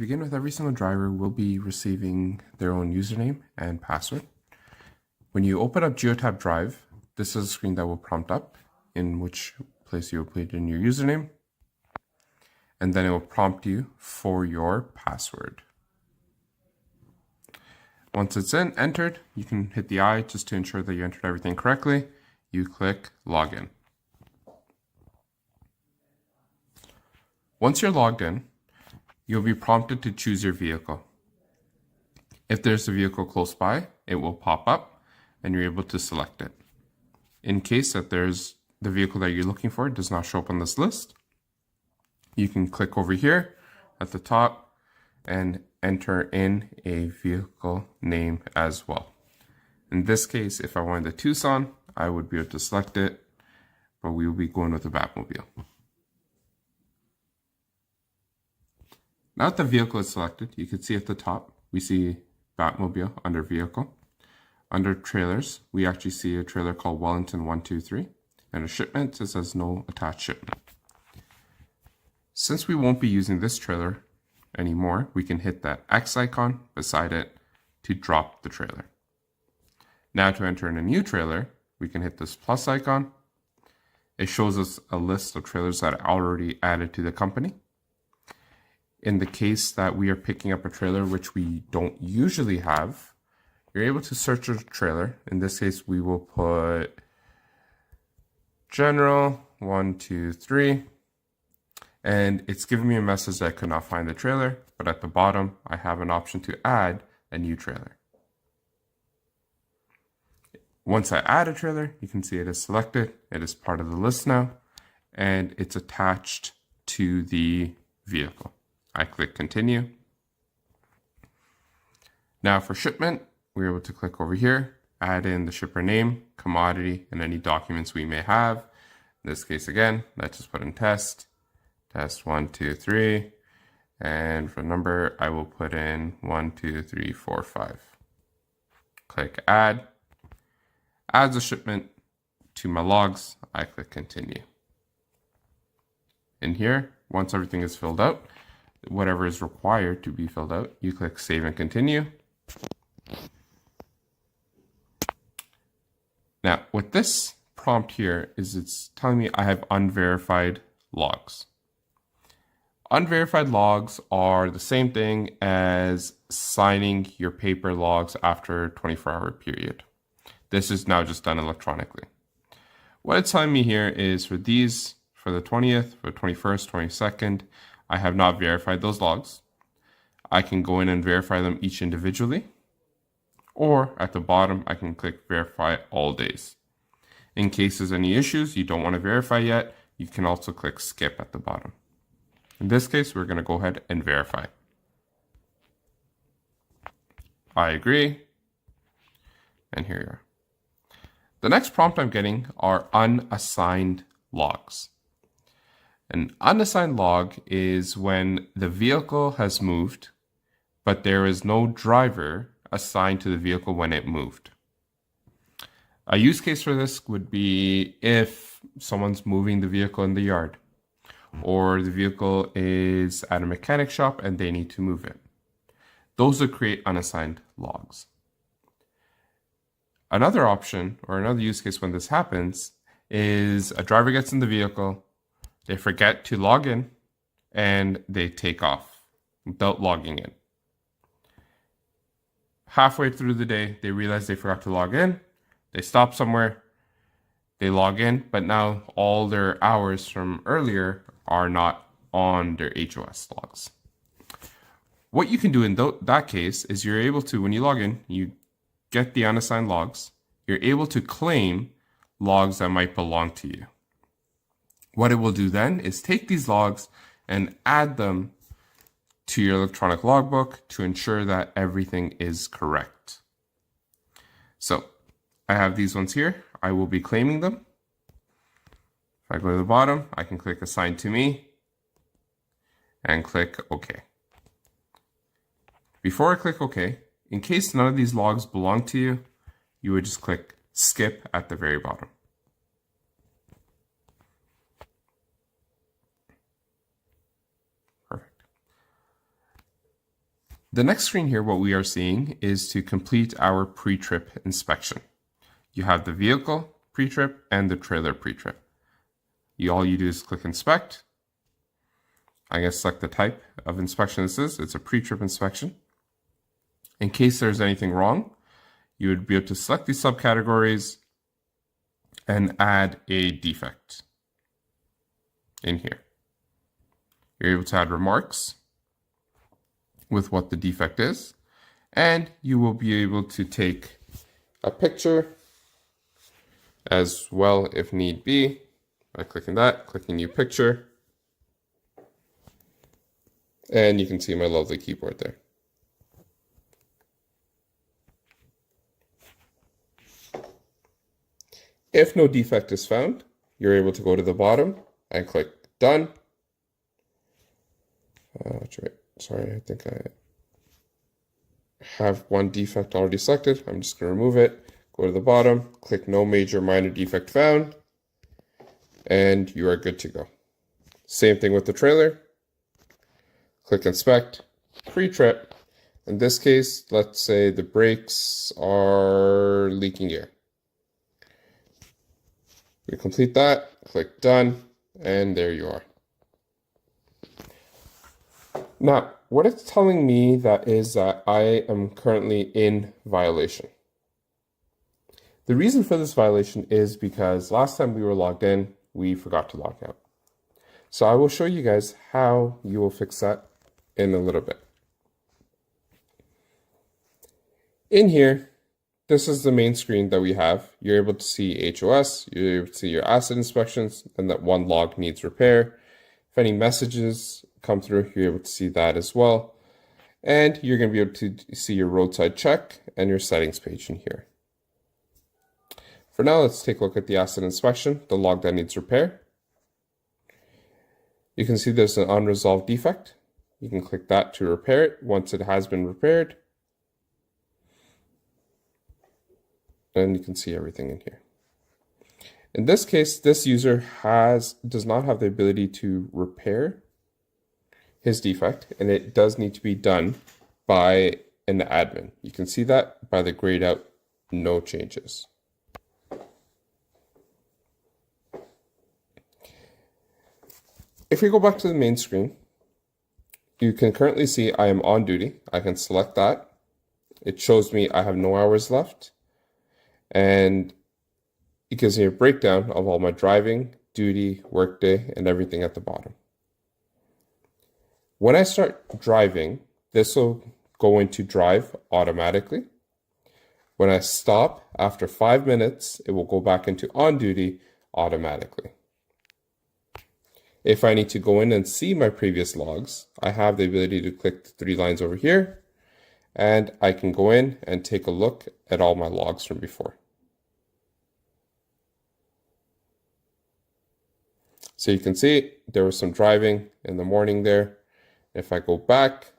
begin with, every single driver will be receiving their own username and password. When you open up Geotab Drive, this is a screen that will prompt up in which place you will put in your username, and then it will prompt you for your password. Once it's entered, you can hit the I just to ensure that you entered everything correctly. You click Login. Once you're logged in, you'll be prompted to choose your vehicle. If there's a vehicle close by, it will pop up and you're able to select it. In case that there's the vehicle that you're looking for does not show up on this list, you can click over here at the top and enter in a vehicle name as well. In this case, if I wanted the Tucson, I would be able to select it, but we will be going with the Batmobile. Now that the vehicle is selected, you can see at the top, we see Batmobile under Vehicle. Under Trailers, we actually see a trailer called Wellington 123. And a Shipment, it says no attached shipment. Since we won't be using this trailer anymore, we can hit that X icon beside it to drop the trailer. Now to enter in a new trailer, we can hit this plus icon. It shows us a list of trailers that are already added to the company. In the case that we are picking up a trailer which we don't usually have, you're able to search a trailer. In this case, we will put General 123, and it's giving me a message that I could not find the trailer, but at the bottom, I have an option to add a new trailer. Once I add a trailer, you can see it is selected. It is part of the list now, and it's attached to the vehicle. I click Continue. Now for Shipment, we're able to click over here, add in the shipper name, commodity, and any documents we may have. In this case, again, let's just put in test 1, 2, 3. And for number, I will put in 1, 2, 3, 4, 5. Click Add. Adds a shipment to my logs. I click Continue. In here, once everything is filled out, whatever is required to be filled out, you click Save and Continue. Now, what this prompt here is, it's telling me I have unverified logs. Unverified logs are the same thing as signing your paper logs after a 24-hour period. This is now just done electronically. What it's telling me here is for these, for the 20th, for the 21st, 22nd, I have not verified those logs. I can go in and verify them each individually. Or at the bottom, I can click Verify All Days. In case there's any issues you don't want to verify yet, you can also click Skip at the bottom. In this case, we're going to go ahead and verify. I agree. And here you are. The next prompt I'm getting are unassigned logs. An unassigned log is when the vehicle has moved, but there is no driver assigned to the vehicle when it moved. A use case for this would be if someone's moving the vehicle in the yard, or the vehicle is at a mechanic shop and they need to move it. Those would create unassigned logs. Another option, or another use case when this happens, is a driver gets in the vehicle, they forget to log in, and they take off without logging in. Halfway through the day, they realize they forgot to log in, they stop somewhere, they log in, but now all their hours from earlier are not on their HOS logs. What you can do in that case is you're able to, when you log in, you get the unassigned logs, you're able to claim logs that might belong to you. What it will do then is take these logs and add them to your electronic logbook to ensure that everything is correct. So I have these ones here. I will be claiming them. If I go to the bottom, I can click Assign to Me and click OK. Before I click OK, in case none of these logs belong to you, you would just click Skip at the very bottom. The next screen here, what we are seeing is to complete our pre-trip inspection. You have the vehicle pre-trip and the trailer pre-trip. All you do is click inspect. I'm going to select the type of inspection this is. It's a pre-trip inspection. In case there's anything wrong, you would be able to select these subcategories and add a defect in here. You're able to add remarks with what the defect is, and you will be able to take a picture as well if need be by clicking that, clicking new picture, and you can see my lovely keyboard there. If no defect is found, you're able to go to the bottom and click done. Sorry, I think I have one defect already selected. I'm just going to remove it. Go to the bottom, click no major minor defect found, and you are good to go. Same thing with the trailer. Click inspect, pre-trip. In this case, let's say the brakes are leaking air. We complete that, click done, and there you are. Now, what it's telling me that is that I am currently in violation. The reason for this violation is because last time we were logged in, we forgot to log out. So I will show you guys how you will fix that in a little bit. In here, this is the main screen that we have. You're able to see HOS, you're able to see your asset inspections, and that one log needs repair. If any messages come through, you're able to see that as well. And you're going to be able to see your roadside check and your settings page in here. For now, let's take a look at the asset inspection, the log that needs repair. You can see there's an unresolved defect. You can click that to repair it once it has been repaired. And you can see everything in here. In this case, this user does not have the ability to repair his defect, and it does need to be done by an admin. You can see that by the grayed out no changes. If we go back to the main screen, you can currently see I am on duty. I can select that. It shows me I have no hours left, and it gives me a breakdown of all my driving, duty, workday, and everything at the bottom. When I start driving, this will go into drive automatically. When I stop after 5 minutes, it will go back into on duty automatically. If I need to go in and see my previous logs, I have the ability to click the 3 lines over here, and I can go in and take a look at all my logs from before. So you can see there was some driving in the morning there. If I go back,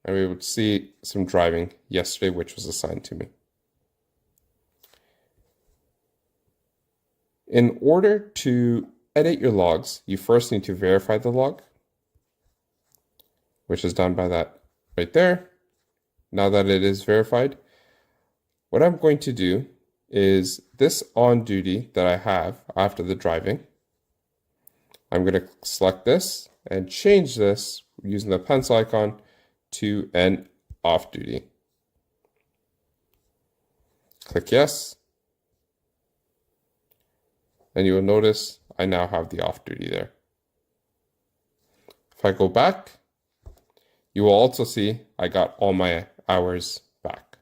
I'm able to see some driving yesterday, which was assigned to me. In order to edit your logs, you first need to verify the log, which is done by that right there. Now that it is verified, what I'm going to do is this on duty that I have after the driving, I'm going to select this and change this using the pencil icon to an off duty. Click yes. And you will notice I now have the off duty there. If I go back, you will also see I got all my hours back.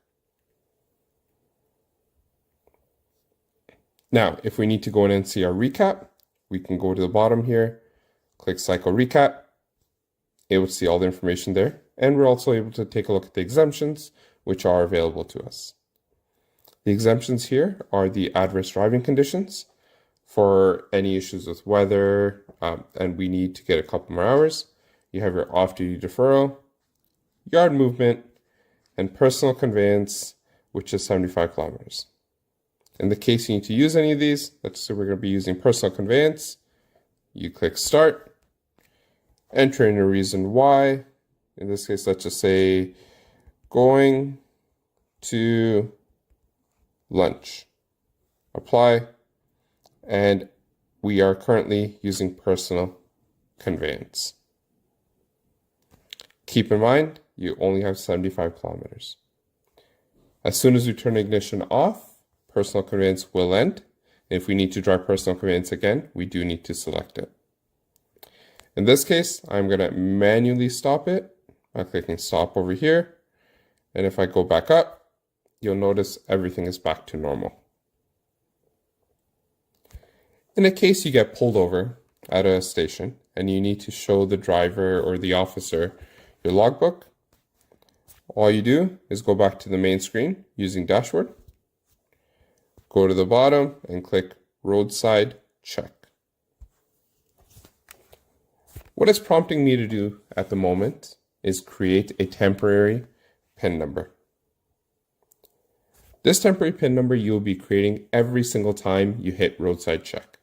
Now, if we need to go in and see our recap, we can go to the bottom here, click cycle recap. It will see all the information there. And we're also able to take a look at the exemptions, which are available to us. The exemptions here are the adverse driving conditions for any issues with weather, and we need to get a couple more hours. You have your off-duty deferral, yard movement, and personal conveyance, which is 75 kilometers. In the case you need to use any of these, let's say we're going to be using personal conveyance. You click start, enter in a reason why. In this case, let's just say going to lunch. Apply. And we are currently using personal conveyance. Keep in mind, you only have 75 kilometers. As soon as we turn ignition off, personal conveyance will end. If we need to drive personal conveyance again, we do need to select it. In this case, I'm going to manually stop it by clicking stop over here. And if I go back up, you'll notice everything is back to normal. In a case you get pulled over at a station and you need to show the driver or the officer your logbook, all you do is go back to the main screen using dashboard, go to the bottom and click Roadside Check. What it's prompting me to do at the moment is create a temporary PIN number. This temporary PIN number you will be creating every single time you hit Roadside Check.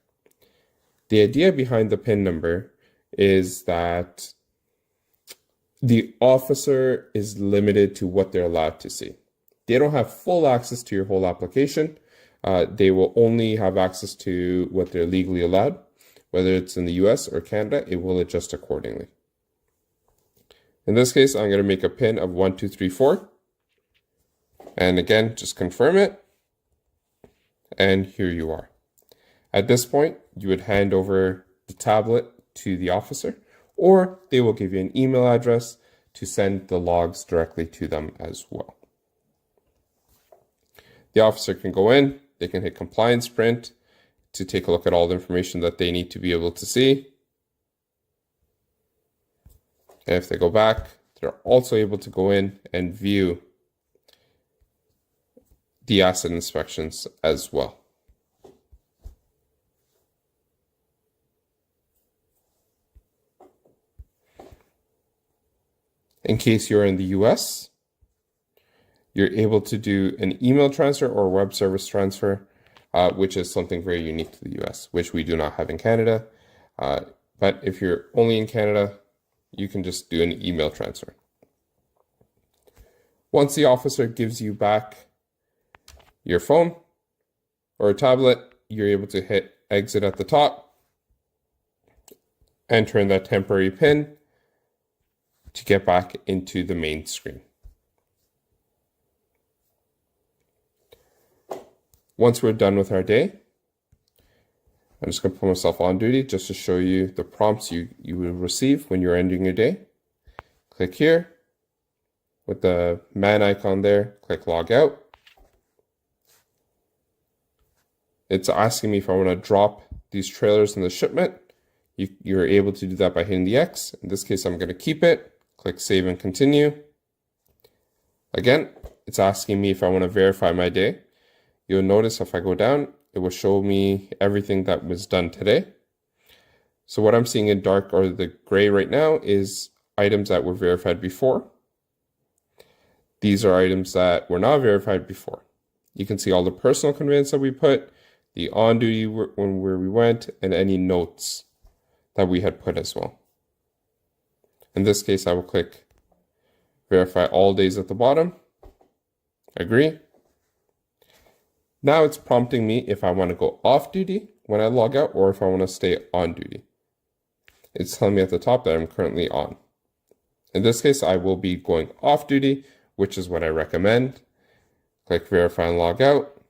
The idea behind the PIN number is that the officer is limited to what they're allowed to see. They don't have full access to your whole application. They will only have access to what they're legally allowed. Whether it's in the US or Canada, it will adjust accordingly. In this case, I'm going to make a PIN of 1234. And again, just confirm it. And here you are. At this point, you would hand over the tablet to the officer, or they will give you an email address to send the logs directly to them as well. The officer can go in, they can hit compliance print to take a look at all the information that they need to be able to see. And if they go back, they're also able to go in and view the asset inspections as well. In case you're in the US, you're able to do an email transfer or web service transfer, which is something very unique to the US, which we do not have in Canada. But if you're only in Canada, you can just do an email transfer. Once the officer gives you back your phone or a tablet, you're able to hit exit at the top, enter in that temporary PIN to get back into the main screen. Once we're done with our day, I'm just going to put myself on duty just to show you the prompts you will receive when you're ending your day. Click here with the man icon there, click log out. It's asking me if I want to drop these trailers in the shipment. You're able to do that by hitting the X. In this case, I'm going to keep it. Click save and continue. Again, it's asking me if I want to verify my day. You'll notice if I go down, it will show me everything that was done today. So what I'm seeing in dark or the gray right now is items that were verified before. These are items that were not verified before. You can see all the personal conveyance that we put, the on-duty where we went, and any notes that we had put as well. In this case, I will click verify all days at the bottom. Agree. Now it's prompting me if I want to go off duty when I log out or if I want to stay on duty. It's telling me at the top that I'm currently on. In this case, I will be going off duty, which is what I recommend. Click verify and log out.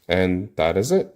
And that is it.